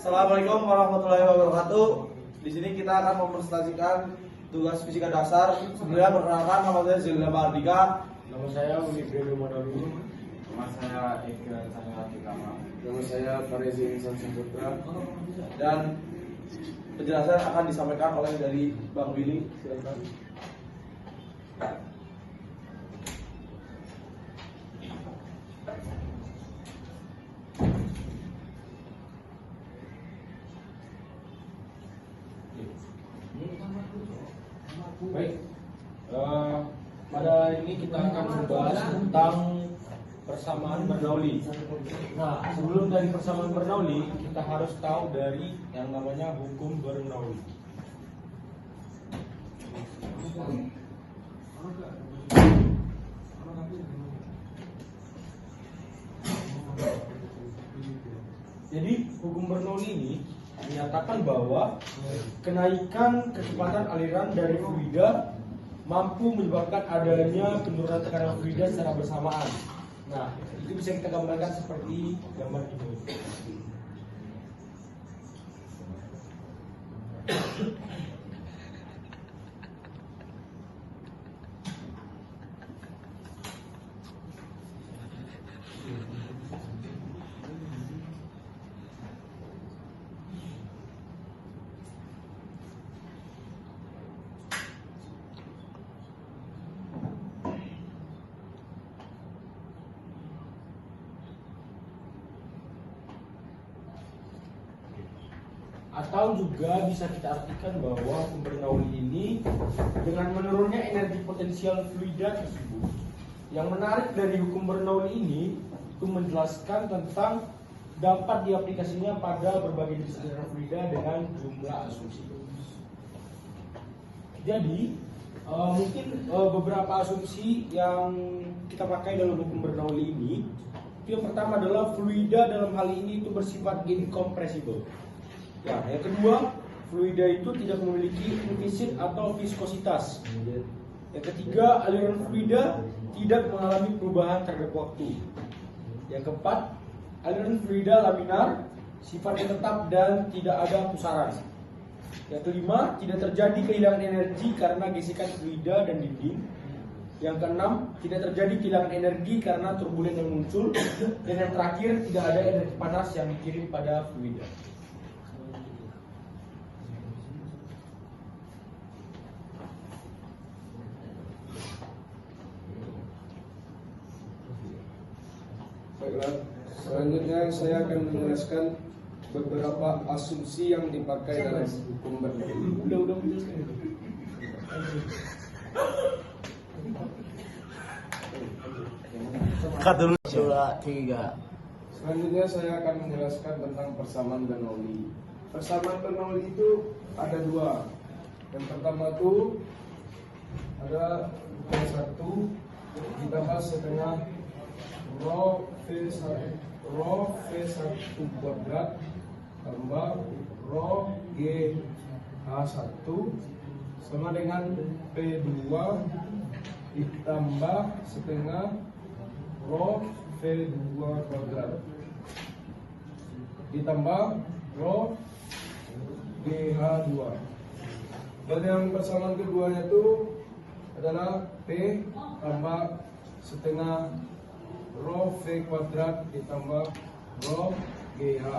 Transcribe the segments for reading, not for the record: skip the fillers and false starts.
Assalamualaikum warahmatullahi wabarakatuh. Di sini kita akan mempresentasikan tugas fisika dasar. Sebelumnya perkenalkan, nama saya Zilda Mardika. Nama saya Unibrado Madalu. Nama saya Eka Cahaya. Nama saya Farezi Insan Saputra. Dan penjelasan akan disampaikan oleh dari Bang Willy. Silakan. Baik, pada ini kita akan membahas tentang persamaan Bernoulli. Nah, sebelum dari persamaan Bernoulli, kita harus tahu dari yang namanya hukum Bernoulli. Jadi hukum Bernoulli ini menyatakan bahwa kenaikan kecepatan aliran dari fluida mampu menyebabkan adanya penurunan tekanan fluida secara bersamaan. Nah, itu bisa kita gambarkan seperti gambar ini. Atau juga bisa kita artikan bahwa hukum Bernoulli ini dengan menurunnya energi potensial fluida tersebut. Yang menarik dari hukum Bernoulli ini itu menjelaskan tentang dapat diaplikasinya pada berbagai jenis aliran fluida dengan jumlah asumsi. Jadi mungkin beberapa asumsi yang kita pakai dalam hukum Bernoulli ini. Yang pertama adalah fluida dalam hal ini itu bersifat incompressible. Ya, yang kedua, fluida itu tidak memiliki implisit atau viskositas. Yang ketiga, aliran fluida tidak mengalami perubahan terhadap waktu. Yang keempat, aliran fluida laminar, sifatnya tetap dan tidak ada pusaran. Yang kelima, tidak terjadi kehilangan energi karena gesekan fluida dan dinding. Yang keenam, tidak terjadi kehilangan energi karena turbulen yang muncul. Dan yang terakhir, tidak ada energi panas yang dikirim pada fluida. Baiklah, selanjutnya saya akan menjelaskan beberapa asumsi yang dipakai dalam hukum Bernoulli. Selanjutnya saya akan menjelaskan tentang persamaan Bernoulli. Persamaan Bernoulli itu ada dua. Yang pertama itu ada V1 ditambah setengah rho V1 kuadrat tambah rho GH1 sama dengan P2 ditambah setengah rho V2 kuadrat ditambah rho GH2. Dan yang persamaan keduanya itu adalah P tambah setengah rho V kuadrat ditambah rho GH.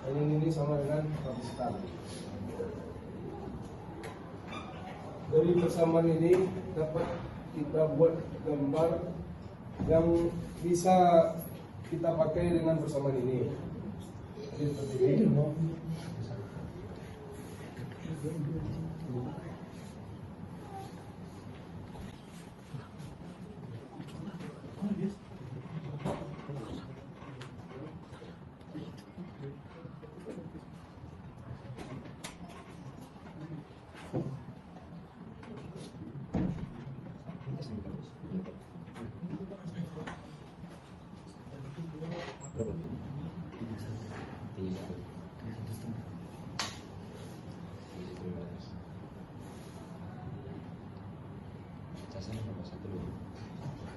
Dan ini sama dengan Pakistan. Dari persamaan ini dapat kita buat gambar yang bisa kita pakai dengan persamaan ini. Jadi seperti ini.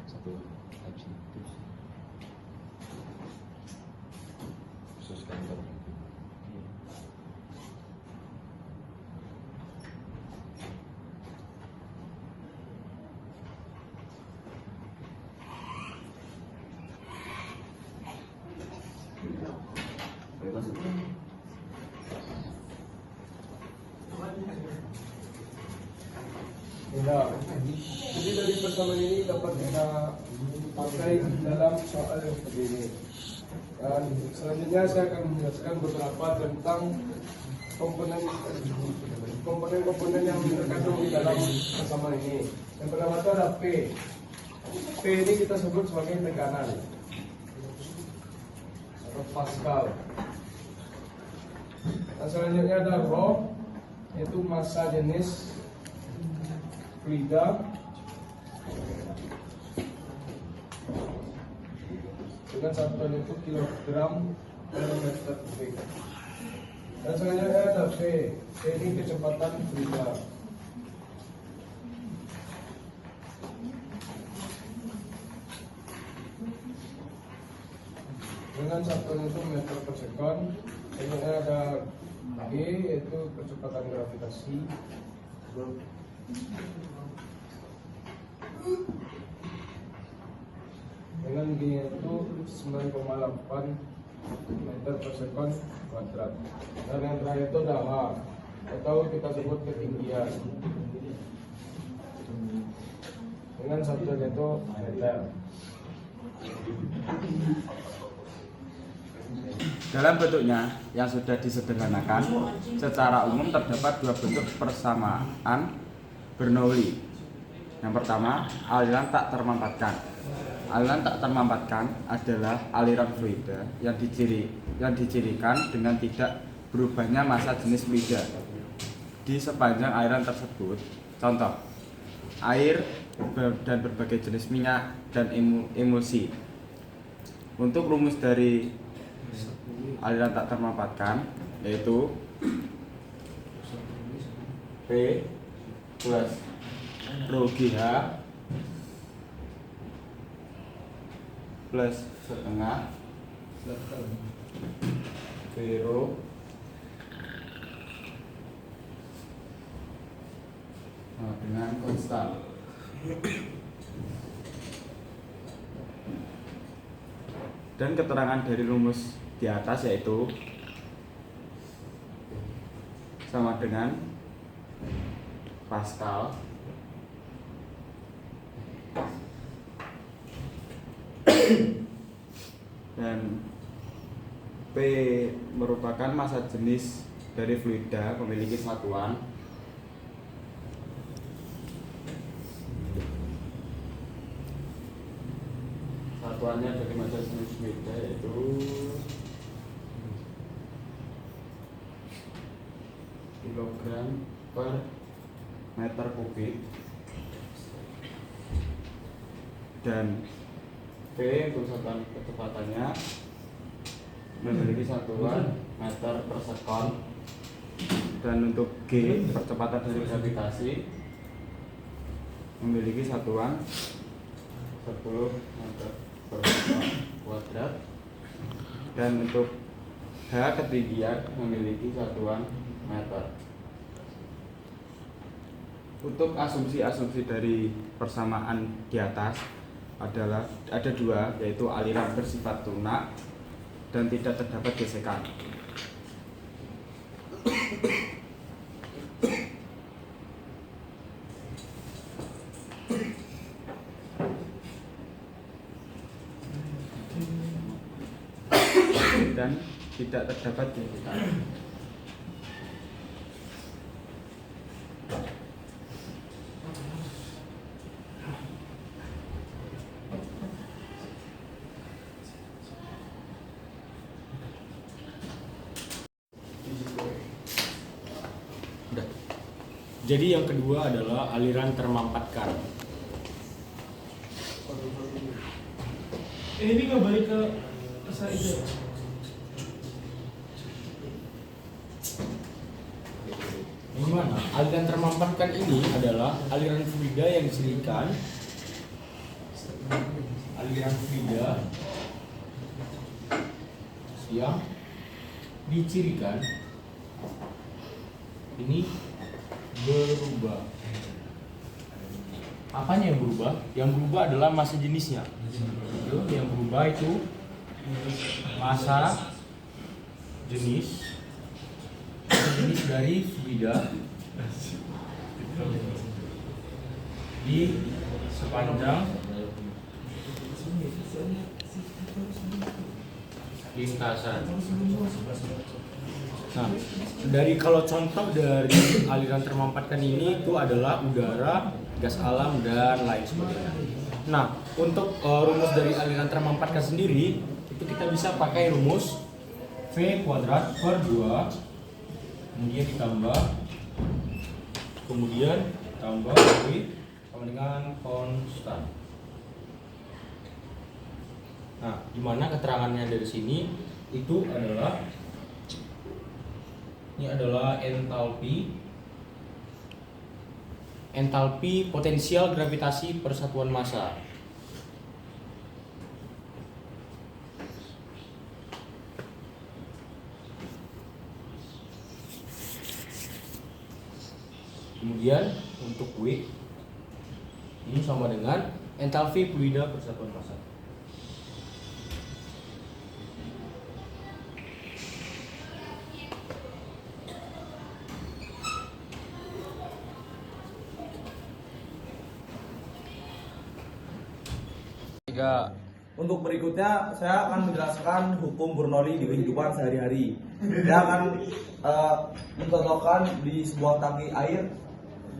Satu khusus kantor. Ya, jadi dari persamaan ini dapat kita pakai dalam soal yang seperti ini. Dan selanjutnya saya akan menjelaskan beberapa tentang komponen yang terkandung di dalam persamaan ini. Yang pertama itu ada P. P ini kita sebut sebagai tekanan atau Pascal. Dan selanjutnya ada Rho, yaitu massa jenis fluida dengan satuan itu kilogram per meter kubik. Dan selanjutnya ada V. V ini kecepatan fluida. Dengan satuan itu meter per sekon. Selanjutnya ada G, yaitu kecepatan gravitasi. Dengan G itu 9,8 meter per sekon kuadrat. Dan yang terakhir itu ada H, atau kita sebut ketinggian. Dengan satuan itu meter. Dalam bentuknya yang sudah disederhanakan, secara umum terdapat dua bentuk persamaan Bernoulli. Yang pertama, aliran tak termampatkan. Aliran tak termampatkan adalah aliran fluida yang dicirikan dengan tidak berubahnya massa jenis fluida di sepanjang aliran tersebut. Contoh, air dan berbagai jenis minyak dan emulsi. Untuk rumus dari aliran tak termampatkan yaitu P plus Rho GH plus setengah V Rho dengan konstan. Dan keterangan dari rumus di atas yaitu sama dengan Pascal dan P merupakan massa jenis dari fluida memiliki satuan dari massa jenis fluida yaitu kilogram per meter kubik, dan V untuk satuan kecepatannya memiliki satuan meter per sekon, dan untuk G percepatan dari gravitasi memiliki satuan 10 meter per sekon kuadrat, dan untuk H ketinggian memiliki satuan meter. Untuk asumsi-asumsi dari persamaan di atas adalah ada dua, yaitu aliran bersifat lunak dan tidak terdapat gesekan. Dan tidak terdapat gesekan. Jadi yang kedua adalah aliran termampatkan. Ini nggak balik ke saya itu. Gimana? Aliran termampatkan ini adalah aliran fluida yang dicirikan. Aliran fluida yang dicirikan ini berubah. Apanya yang berubah? Yang berubah adalah massa jenisnya. Yang berubah itu massa jenis dari fluida di sepanjang lintasan. Nah, dari kalau contoh dari aliran termampatkan ini itu adalah udara, gas alam, dan lain sebagainya. Nah, untuk rumus dari aliran termampatkan sendiri itu kita bisa pakai rumus V kuadrat per 2 kemudian tambah V sama dengan konstan. Nah, dimana keterangannya dari sini itu adalah ini adalah entalpi potensial gravitasi persatuan massa. Kemudian untuk W ini sama dengan entalpi fluida persatuan massa. Untuk berikutnya saya akan menjelaskan hukum Bernoulli di kehidupan sehari-hari. Saya akan mencontohkan di sebuah tangki air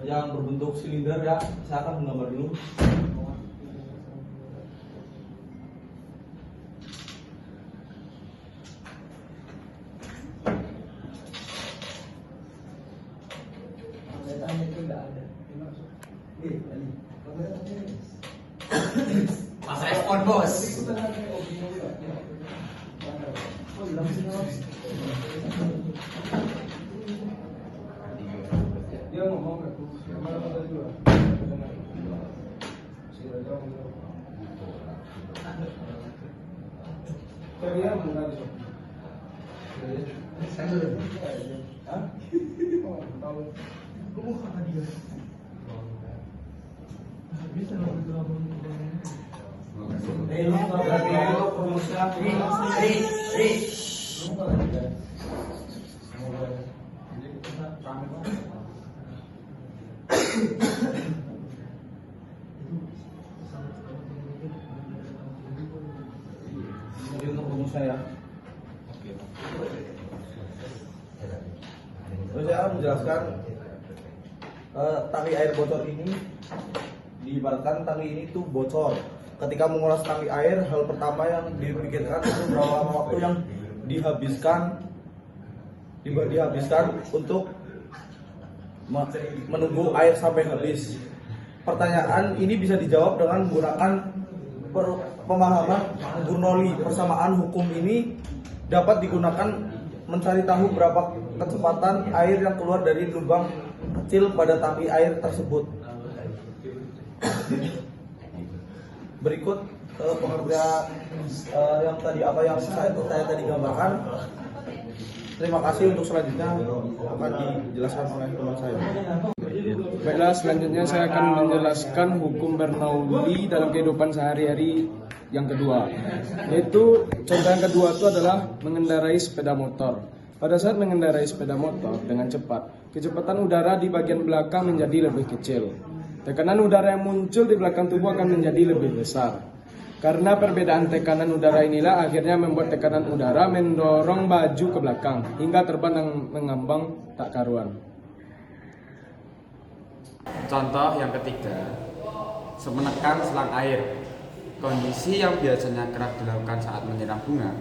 yang berbentuk silinder ya. Saya akan menggambar dulu. Mas respon bos. Dia ngomong aku mana ada juga. Kalian mengenal itu? Hah? Oh, tahu. Kamu kata dia. Bisa Jadi untuk rumus saya. Terus saya akan menjelaskan tangki air bocor ini. Diibaratkan tangki ini tuh bocor. Ketika menguras tangki air, hal pertama yang dipikirkan itu berapa lama waktu yang dihabiskan untuk menunggu air sampai habis. Pertanyaan ini bisa dijawab dengan menggunakan pemahaman Bernoulli. Persamaan hukum ini dapat digunakan mencari tahu berapa kecepatan air yang keluar dari lubang kecil pada tangki air tersebut. Berikut pengertian yang saya tadi gambarkan. Terima kasih. Untuk selanjutnya akan dijelaskan oleh teman saya. Baiklah, selanjutnya saya akan menjelaskan hukum Bernoulli dalam kehidupan sehari-hari yang kedua. Yaitu contoh yang kedua itu adalah mengendarai sepeda motor. Pada saat mengendarai sepeda motor dengan cepat, kecepatan udara di bagian belakang menjadi lebih kecil. Tekanan udara yang muncul di belakang tubuh akan menjadi lebih besar. Karena perbedaan tekanan udara inilah akhirnya membuat tekanan udara mendorong baju ke belakang hingga terbang dan mengambang tak karuan. Contoh yang ketiga, menekan selang air. Kondisi yang biasanya kerap dilakukan saat menyiram bunga,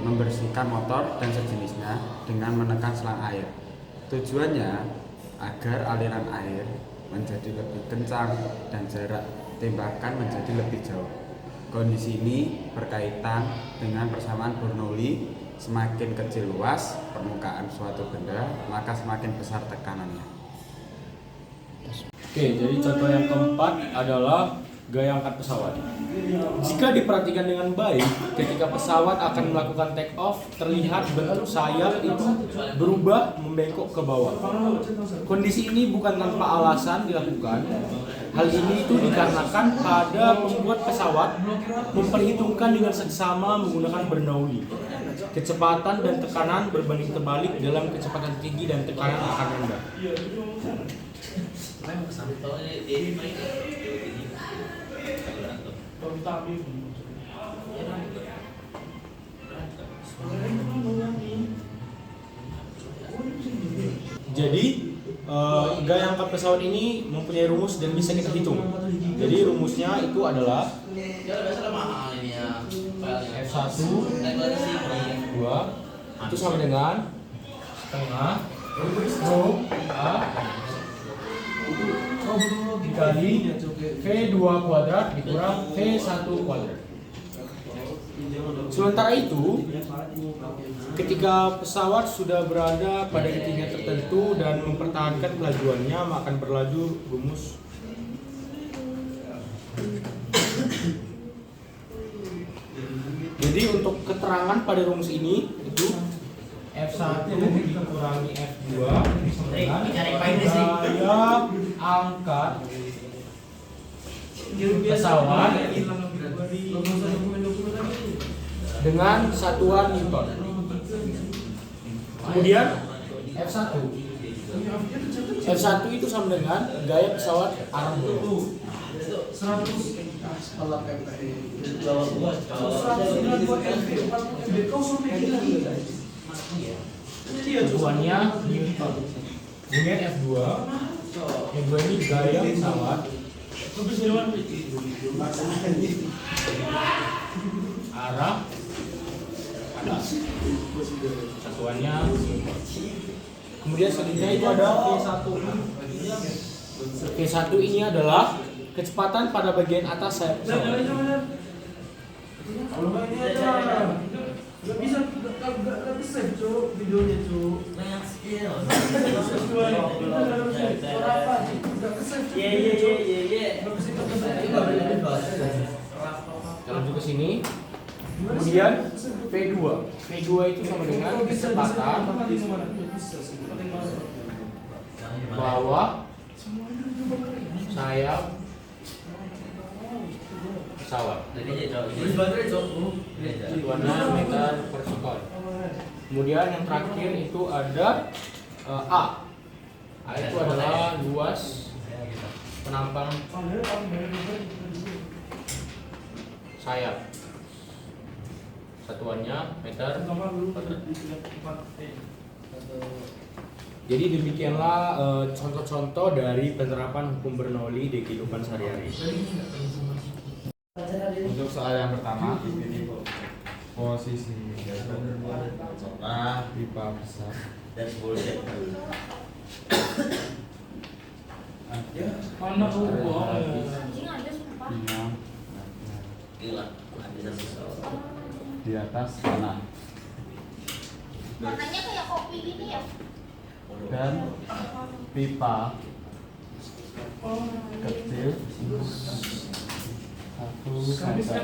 membersihkan motor dan sejenisnya dengan menekan selang air. Tujuannya agar aliran air menjadi lebih kencang dan jarak tembakan menjadi lebih jauh. Kondisi ini berkaitan dengan persamaan Bernoulli. Semakin kecil luas permukaan suatu benda, maka semakin besar tekanannya. Oke, jadi contoh yang keempat adalah gaya angkat pesawat. Jika diperhatikan dengan baik, ketika pesawat akan melakukan take off, terlihat bentuk sayap itu berubah membengkok ke bawah. Kondisi ini bukan tanpa alasan dilakukan. Hal ini itu dikarenakan pada pembuat pesawat memperhitungkan dengan seksama menggunakan Bernoulli. Kecepatan dan tekanan berbanding terbalik dalam kecepatan tinggi dan tekanan akan rendah. Jadi gaya angkat pesawat ini mempunyai rumus dan bisa kita hitung. Jadi rumusnya itu adalah F1 F2 itu sama dengan setengah rho A dikali V2 kuadrat dikurang V1 kuadrat. Sementara itu, ketika pesawat sudah berada pada ketinggian tertentu dan mempertahankan kelajuannya, akan berlaju rumus. Jadi untuk keterangan pada rumus ini itu F1 dikurangi F2 sama dengan gaya angkat pesawat dengan satuan Newton. Kemudian F1 itu sama dengan gaya pesawat arah bawah. Satuannya Newton. Kemudian F2 ini gaya pesawat arah atas. Satuannya. Kemudian selanjutnya itu ada V1. V1 ini adalah kecepatan pada bagian atas sayap pesawat. Gak bisa save cu videonya cu. Banyak skill. Kita lanjut ke sini. Kemudian V2. V2 itu sama dengan kecepatan bawah sayap pesawat. Satuannya meter per sekon. Kemudian yang terakhir itu ada A. A itu adalah luas penampang sayap. Satuannya meter kuadrat. Jadi demikianlah contoh-contoh dari penerapan hukum Bernoulli di kehidupan sehari-hari. Untuk soal yang pertama, posisi pipa besar Dan bullshit. Mana ubah? Gila. Bisa susah. di atas tanah Makanya kayak kopi gini ya. dan pipa kecil 1 meter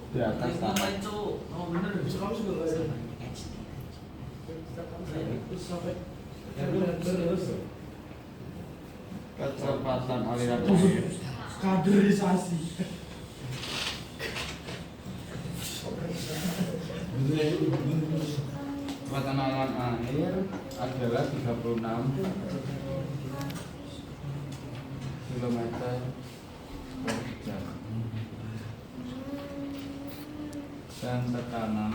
di atas tanah. Kecepatan aliran air Kaderisasi. kecepatan aliran air adalah 36 km per jam dan tekanan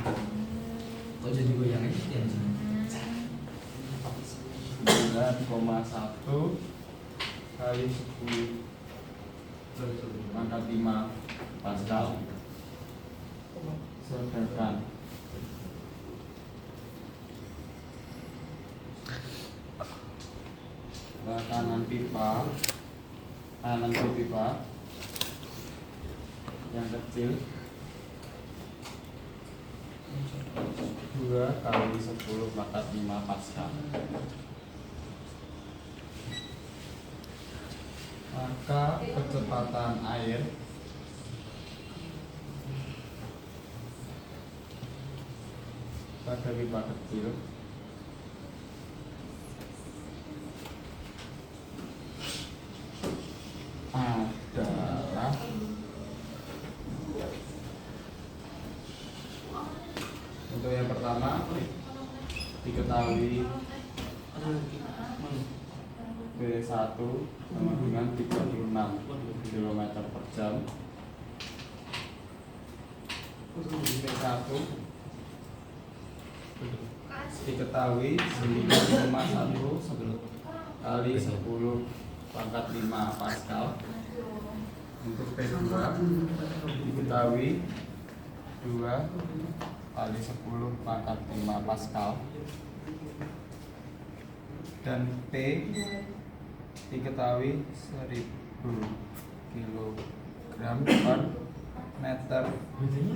Kok jadi goyang aja sih? 9,1 kali 10 pangkat 5 Pascal. Sedangkan kanan pipa yang kecil 2 kali 10 pangkat 5 Pascal. maka kecepatan air pada pipa kecil adalah untuk yang pertama diketahui B1 sama dengan 36 km per jam. B1 diketahui 9,1 kali 10 pangkat 5 Pascal. Untuk P2 diketahui 2 kali 10 pangkat 5 Pascal. Dan P diketahui 1000 kg per meter kubik.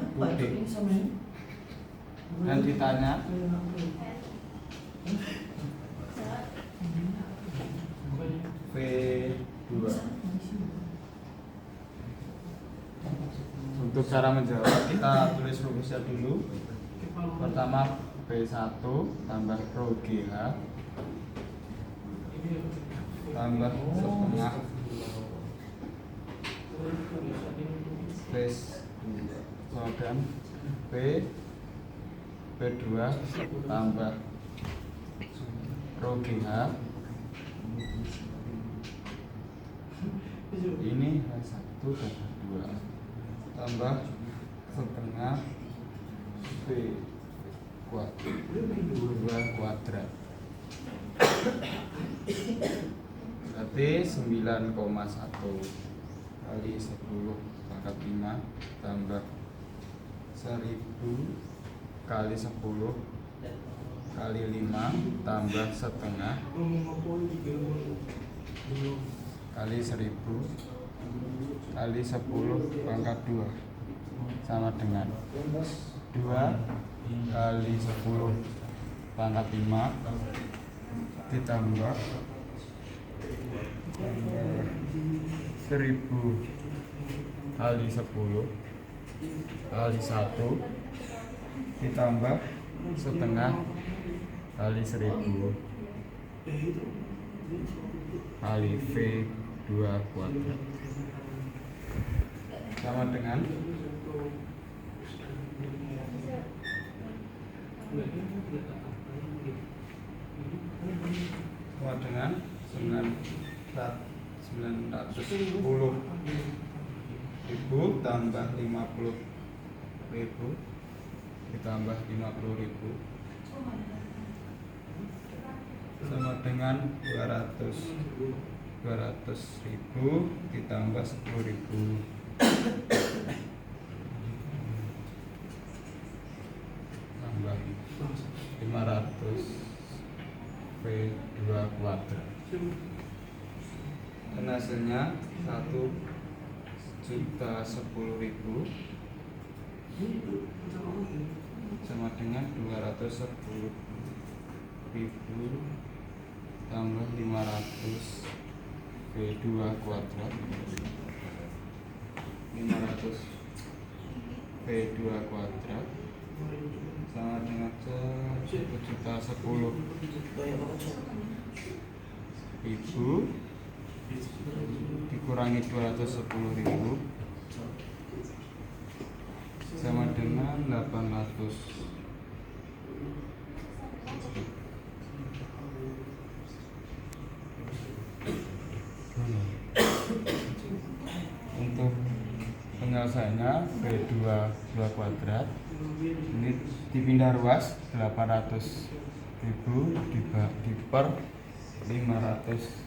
Dan ditanya V2. Untuk cara menjawab kita tulis rumusnya dulu. Pertama B1 tambah rho GH tambah setengah base dan B2 tambah rho GH ini H1 dan H2 tambah setengah B2 kuadrat berarti 9,1 kali 10 pangkat 5 tambah 1000 kali 10 kali 5 tambah setengah kali 1000 kali 10 pangkat 2 sama dengan 2 kali 10 pangkat 5 ditambah 1000 kali 10 kali 1 ditambah setengah kali 1000 kali V2 kuadrat sama dengan sama dengan 910.000 tambah 50.000 ditambah 50.000 sama dengan 200.000 ditambah 10.000 tambah 500 V2 kuadrat dan hasilnya 1.010.000 sama dengan 210.000 tambah 500 V2 kuadrat 500 V2 kuadrat sama dengan 1.010.000 dikurangi 210.000 sama dengan 800. Untuk penyelesaiannya V2 kuadrat ini dipindah ruas 800.000 dibagi per 500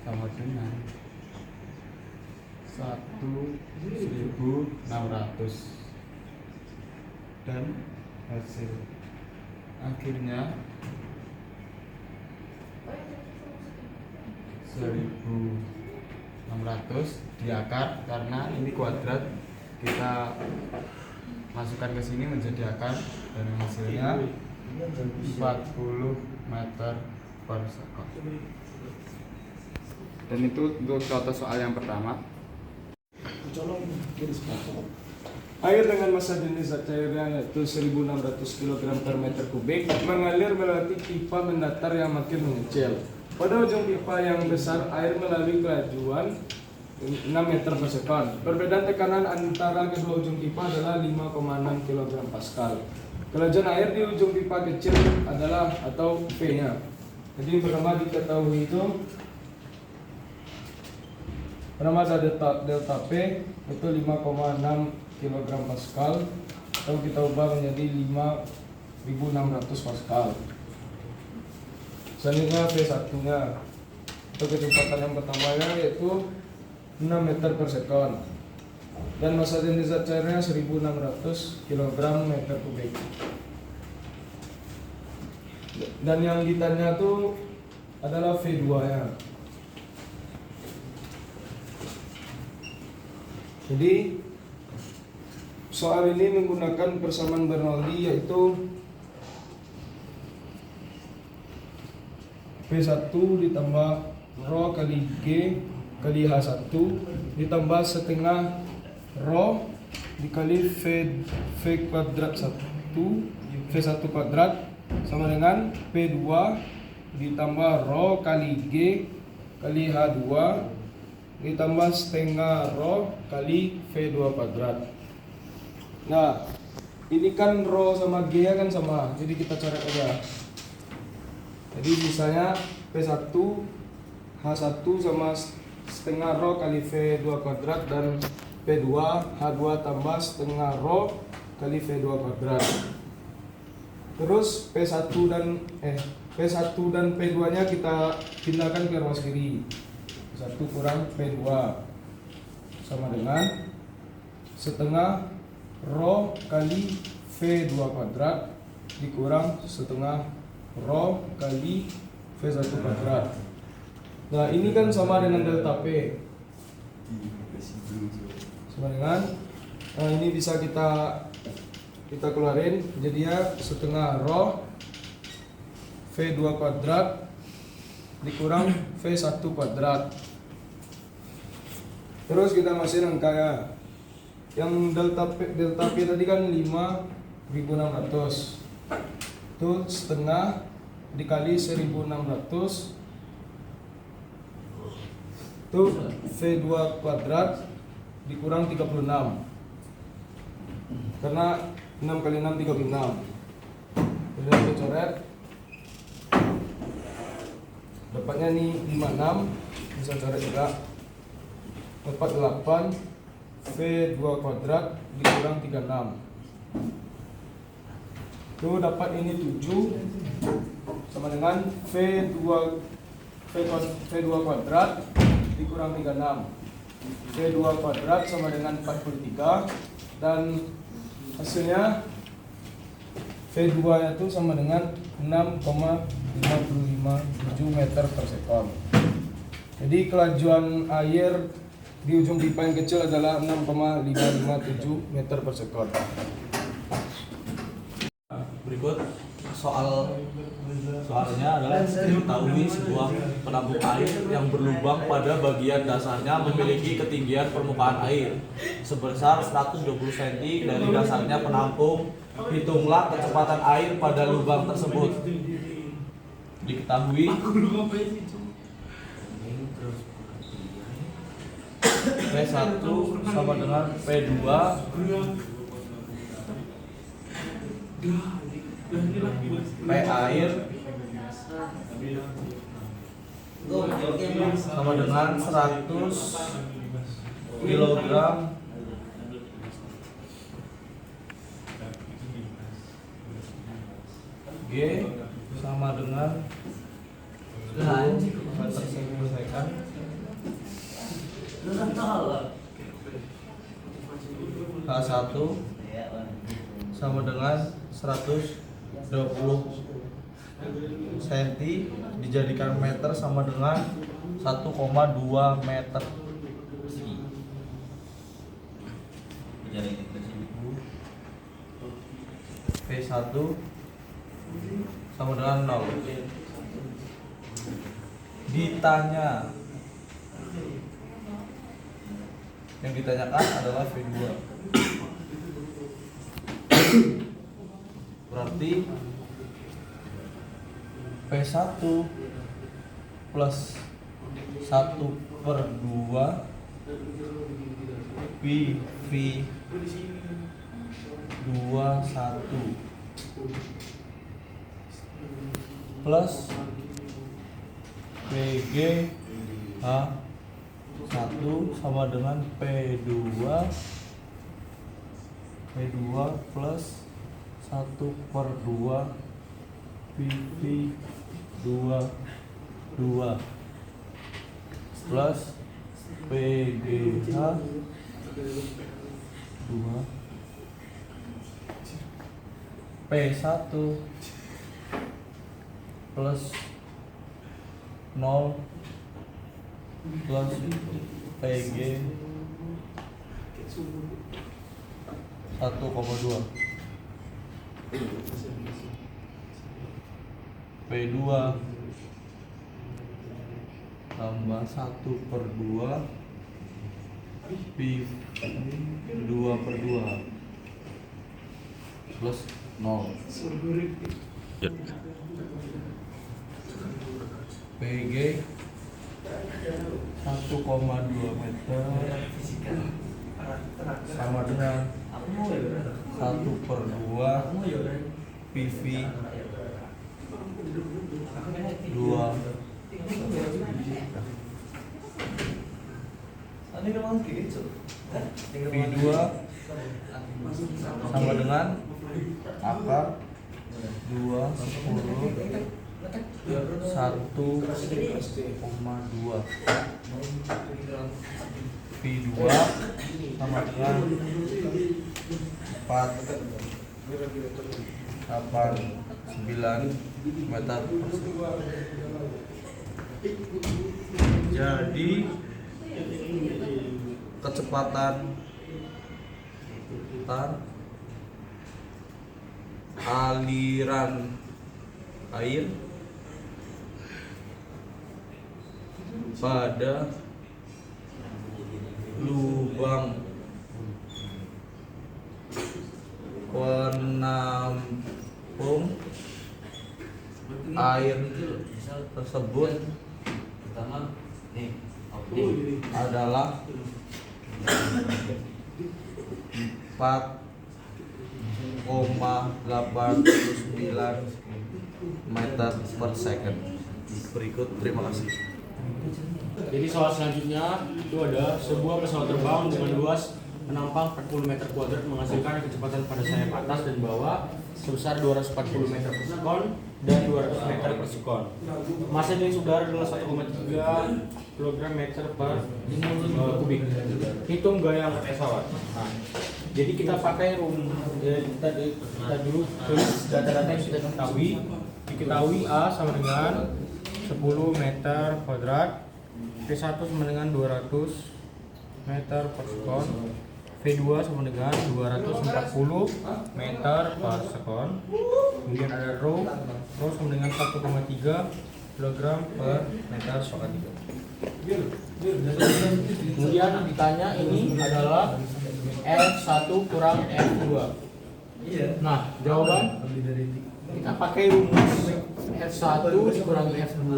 sama dengan 1.600 dan hasil akhirnya 1.600 di akar karena ini kuadrat kita masukkan ke sini menjadi akar dan hasilnya 40 meter per second. Dan itu untuk contoh soal yang pertama. Air dengan massa jenis zat cairnya yaitu 1600 kg per meter kubik mengalir melewati pipa mendatar yang makin mengecil. Pada ujung pipa yang besar, air melalui kelajuan 6 meter per sekon. Perbedaan tekanan antara kedua ujung pipa adalah 5,6 kg Pascal. Kelajuan air di ujung pipa kecil adalah atau V-nya. Jadi yang pertama diketahui itu pertama ada delta P itu 5,6 kg Pascal atau kita ubah menjadi 5.600 Pascal. Selanjutnya V1 nya untuk kecepatan yang pertamanya yaitu 6 meter per sekon dan massa jenis zat cairnya 1600 kg meter kubik. Dan yang ditanya tuh adalah V2 nya. Jadi soal ini menggunakan persamaan Bernoulli yaitu P1 ditambah rho kali G kali H1 ditambah setengah rho dikali V kuadrat 1 V1 kuadrat sama dengan P2 ditambah rho kali G kali H2 ditambah setengah rho kali V2 kuadrat. Nah, ini kan rho sama G kan sama, jadi kita coret aja. Jadi sisanya P1 H1 sama setengah rho kali V2 kuadrat dan P2 H2 tambah setengah rho kali V2 kuadrat. Terus P1 dan P2 nya kita pindahkan ke ruas kiri. 1 kurang P2 sama dengan setengah rho kali V2 kuadrat dikurang setengah rho kali V1 kuadrat. Nah ini kan sama dengan delta P sama dengan ini bisa kita keluarin jadinya setengah rho V2 kuadrat dikurang V1 kuadrat. Terus kita masih angkanya. Yang delta P tadi kan 5.600. Itu setengah dikali 1.600 itu V2 kuadrat dikurang 36. Karena 6 kali 6 36. Jadi kita coret. Dapatnya nih 56, bisa coret juga. Dapat 8 V2 kuadrat dikurang 36. Itu dapat ini 7 sama dengan V2 kuadrat dikurang 36. V2 kuadrat sama dengan 43 dan hasilnya V2 itu sama dengan 6,557 meter per sekon. Jadi kelajuan air di ujung pipa yang kecil adalah 6,557 meter per sekon. Berikut soalnya adalah diketahui sebuah penampung air yang berlubang pada bagian dasarnya memiliki ketinggian permukaan air sebesar 120 cm dari dasarnya penampung. Hitunglah kecepatan air pada lubang tersebut. Diketahui P1 sama dengan P2 P air sama dengan 100 kg G sama dengan 10 meter second. H1 sama dengan 120 cm dijadikan meter sama dengan 1,2 meter. V1 sama dengan 0. Ditanya Yang ditanyakan adalah V2. Berarti P1 plus 1/2 PV 21 plus PG H1 sama dengan P2 plus 1/2 PV 22 plus PGH 2 P1 plus 0 plus PG 1,2 P2 tambah 1/2 P 2/2 plus 0 PG 1,2 meter sama dengan 1/2 PV 2 V2 sama dengan akar 2 10 1,2 V2 sama dengan 4,89 meter persegi. Jadi kecepatan aliran air pada lubang penampung air tersebut adalah 4,89 meter per second. Berikut, terima kasih. Jadi soal selanjutnya itu ada sebuah pesawat terbang dengan luas menampang 40 meter kuadrat menghasilkan kecepatan pada sayap atas dan bawah sebesar 240 meter per sekon dan 200 meter per sekon. Massa dari udara adalah 1,3 kg meter per kubik. Hitung gaya angkat pesawat. Nah, jadi kita pakai kita dulu tulis data-data yang sudah diketahui A sama dengan 10 meter kuadrat, P1 sama dengan 200 meter per sekon, V2 sama dengan 240 meter per sekon. Kemudian ada rho sama dengan 1,3 kg per meter per tiga. Kemudian ditanya ini adalah F1 kurang F2. Nah, jawaban kita pakai rumus F1 dikurangi F2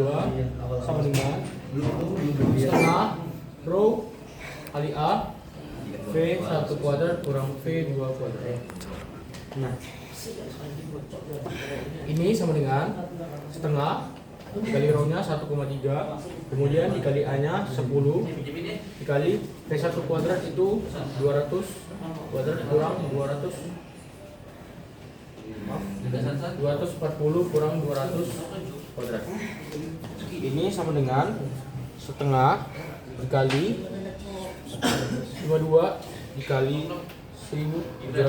sama dengan setengah rho kali A V1 kuadrat kurang V2 kuadrat. Nah, ini sama dengan setengah dikali rho-nya 1,3, kemudian dikali A-nya 10, dikali V1 kuadrat itu 200 kuadrat kurang 240 kurang 200 kuadrat. Ini sama dengan setengah dikali 52 dikali 17.600.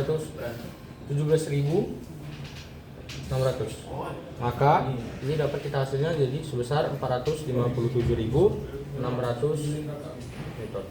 Maka ini dapat kita hasilnya jadi sebesar 457.600 meter.